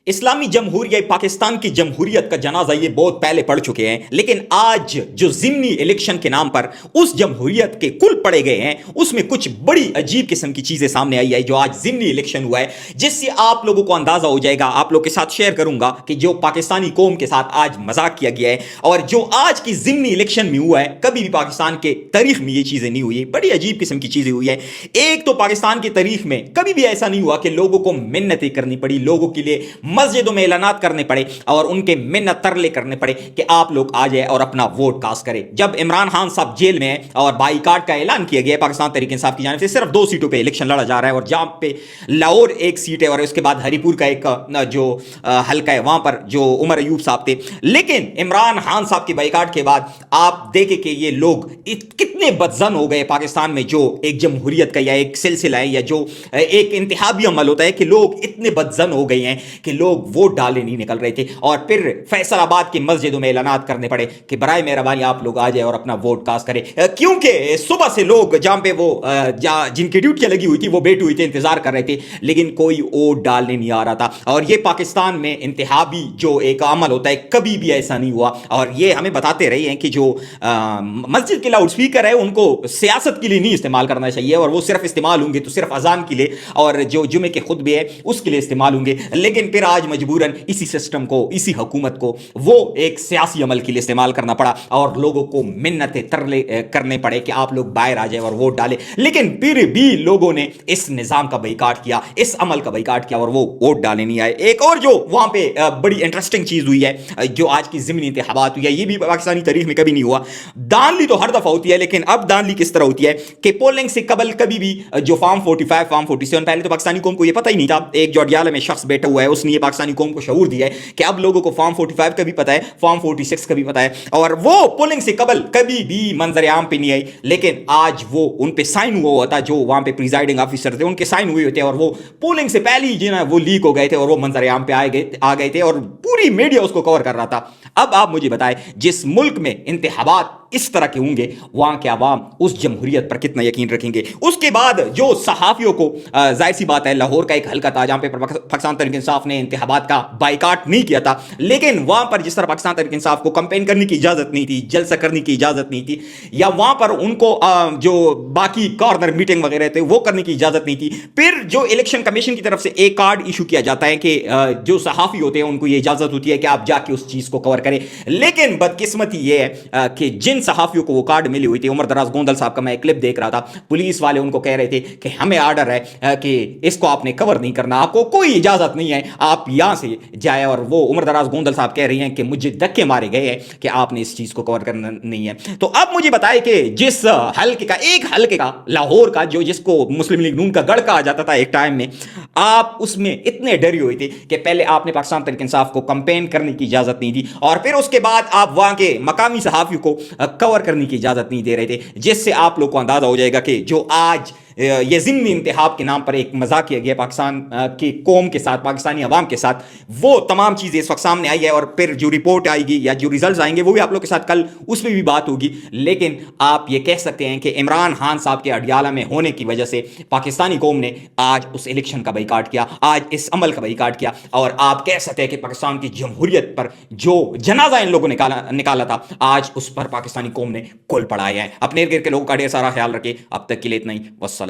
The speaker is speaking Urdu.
اسلامی جمہوریہ پاکستان کی جمہوریت کا جنازہ یہ بہت پہلے پڑھ چکے ہیں، لیکن آج جو ضمنی الیکشن کے نام پر اس جمہوریت کے کل پڑے گئے ہیں، اس میں کچھ بڑی عجیب قسم کی چیزیں سامنے آئی ہے جو آج ضمنی الیکشن ہوا ہے، جس سے آپ لوگوں کو اندازہ ہو جائے گا۔ آپ لوگوں کے ساتھ شیئر کروں گا کہ جو پاکستانی قوم کے ساتھ آج مذاق کیا گیا ہے اور جو آج کی ضمنی الیکشن میں ہوا ہے، کبھی بھی پاکستان کے تاریخ میں یہ چیزیں نہیں ہوئی، بڑی عجیب قسم کی چیزیں ہوئی ہیں۔ ایک تو پاکستان کی تاریخ میں کبھی بھی ایسا نہیں ہوا کہ لوگوں کو منتیں کرنی پڑی، لوگوں کے لیے مسجدوں میں اعلانات کرنے پڑے اور ان کے منت ترلے کرنے پڑے کہ آپ لوگ آ جائے اور اپنا ووٹ کاسٹ کرے۔ جب عمران خان صاحب جیل میں ہیں اور بائیکاٹ کا اعلان کیا گیا ہے پاکستان تحریک انصاف کی جانب سے، صرف 2 سیٹوں پہ الیکشن لڑا جا رہا ہے اور جہاں پہ لاہور ایک سیٹ ہے اور اس کے بعد ہری پور کا ایک جو حلقہ ہے وہاں پر جو عمر ایوب صاحب تھے، لیکن عمران خان صاحب کی بائیکاٹ کے بعد آپ دیکھیں کہ یہ لوگ کتنے بدظن ہو گئے پاکستان میں، جو ایک جمہوریت کا یا ایک سلسلہ ہے یا جو ایک انتخابی عمل ہوتا ہے کہ لوگ اتنے بدظن ہو گئے ہیں کہ لوگ ووٹ ڈالنے نہیں نکل رہے تھے اور پھر فیصل آباد کی مسجدوں میں اعلانات کرنے پڑے کہ برائے مہربانی آپ لوگ آ جائے اور اپنا ووٹ کاسٹ کریں، کیونکہ صبح سے لوگ جہاں پہ وہ جن کی ڈیوٹیاں لگی ہوئی تھی وہ بیٹھے ہوئے تھے، انتظار کر رہے تھے، لیکن کوئی ووٹ ڈالنے نہیں آ رہا تھا۔ اور یہ پاکستان میں انتخابی جو ایک عمل ہوتا ہے کبھی بھی ایسا نہیں ہوا، اور یہ ہمیں بتاتے رہے ہیں کہ جو مسجد کے لاؤڈ اسپیکر ہے ان کو سیاست کے لیے نہیں استعمال کرنا چاہیے، اور وہ صرف استعمال ہوں گے تو صرف اذان کے لیے اور جو جمعے کے خطبے ہے اس کے لیے استعمال ہوں گے، لیکن پھر آج مجبوراً اسی سسٹم کو، اسی حکومت کو وہ ایک سیاسی عمل کے لیے استعمال کرنا پڑا اور لوگوں کو منتیں ترلے کرنے پڑے کہ آپ لوگ باہر آ جائیں اور ووٹ ڈالیں، لیکن پھر بھی لوگوں نے اس نظام کا بائیکاٹ کیا، اس عمل کا بائیکاٹ کیا اور وہ ووٹ ڈالنے نہیں آئے۔ ایک اور جو وہاں پہ بڑی انٹرسٹنگ چیز ہوئی ہے جو آج کی ضمنی انتخابات ہوئی ہے، یہ بھی پاکستانی تاریخ میں کبھی نہیں ہوا۔ دانلی تو ہر دفعہ ہوتی ہے، لیکن اب دانلی کس طرح ہوتی ہے کہ پولنگ سے قبل کبھی بھی جو فارم 45 فارم 47، پہلے تو پاکستانی قوم کو یہ پتہ ہی نہیں تھا، ایک جوڈیالہ میں شخص بیٹھا ہوا ہے، اس نے یہ پاکستانی قوم کو شعور دیا ہے کہ اب لوگوں کو فارم 45 کا بھی پتہ ہے، فارم 46 کا بھی پتہ ہے، اور وہ پولنگ سے قبل کبھی بھی منظر عام پہ نہیں آئی، لیکن آج وہ ان پہ سائن ہوا ہوتا، جو وہاں پہ پریزائڈنگ آفیسر تھے ان کے سائن ہوئے ہوتے ہیں اور وہ پولنگ سے پہلے ہی وہ لیک ہو گئے تھے اور وہ منظر عام پہ آ گئے تھے اور پوری میڈیا اس کو کور کر رہا تھا۔ اب آپ مجھے بتائیں، جس ملک میں انتخابات اس طرح کے ہوں گے وہاں کے عوام اس جمہوریت پر کتنا یقین رکھیں گے؟ اس کے بعد جو صحافیوں کو ظاہر سی بات ہے، لاہور کا ایک حلقہ تھا جہاں پہ پاکستان تحریک انصاف نے انتخابات کا بائیکاٹ نہیں کیا تھا، لیکن وہاں پر جس طرح پاکستان تحریک انصاف کو کمپین کرنے کی اجازت نہیں تھی، جلسہ کرنے کی اجازت نہیں تھی، یا وہاں پر ان کو جو باقی کارنر میٹنگ وغیرہ تھے وہ کرنے کی اجازت نہیں تھی، پھر جو الیکشن کمیشن کی طرف سے ایک کارڈ ایشو کیا جاتا ہے کہ جو صحافی ہوتے ہیں ان کو یہ اجازت ہوتی ہے کہ آپ جا کے اس چیز کو کور کریں، لیکن بدقسمتی یہ ہے کہ جن صحافیوں کو وہ کارڈ ملی ہوئی تھی، عمر دراز گوندل صاحب کا میں ایک کلپ دیکھ رہا تھا، پولیس والے ان کو کہہ رہے تھے کہ ہمیں آرڈر ہے کہ اس کو آپ نے کور نہیں کرنا، آپ کو کوئی اجازت نہیں ہے، آپ یہاں سے جائیں، اور وہ عمر دراز گوندل صاحب کہہ رہی ہیں کہ مجھے دھکے مارے گئے ہیں کہ آپ نے اس چیز کو کور کرنا نہیں ہے۔ تو اب مجھے بتائیں کہ جس حلقے کا، ایک حلقے کا لاہور کا، جو جس کو مسلم لیگ نون کا گڑھ کہا جاتا تھا ایک ٹائم میں، آپ اس میں اتنے ڈری ہوئے تھے کہ پہلے آپ نے پاکستان تحریک انصاف کو کمپین کرنے کی اجازت نہیں دی اور پھر اس کے بعد آپ وہاں کے مقامی صحافیوں کو کور کرنے کی اجازت نہیں دے رہے تھے، جس سے آپ لوگ کو اندازہ ہو جائے گا کہ جو آج یہ ضمنی انتخاب کے نام پر ایک مذاق کیا گیا پاکستان کی قوم کے ساتھ، پاکستانی عوام کے ساتھ، وہ تمام چیزیں اس وقت سامنے آئی ہے، اور پھر جو رپورٹ آئے گی یا جو ریزلٹس آئیں گے وہ بھی آپ لوگ کے ساتھ کل اس پہ بھی بات ہوگی، لیکن آپ یہ کہہ سکتے ہیں کہ عمران خان صاحب کے اڈیالہ میں ہونے کی وجہ سے پاکستانی قوم نے آج اس الیکشن کا بائیکاٹ کیا، آج اس عمل کا بائیکاٹ کیا، اور آپ کہہ سکتے ہیں کہ پاکستان کی جمہوریت پر جو جنازہ ان لوگوں نے نکالا تھا، آج اس پر پاکستانی قوم نے کل پڑھایا ہے۔ اپنے ارد گرد کے لوگوں کا ڈھیر سارا خیال رکھے۔ اب تک کے لیے اتنا ہی، والسلام۔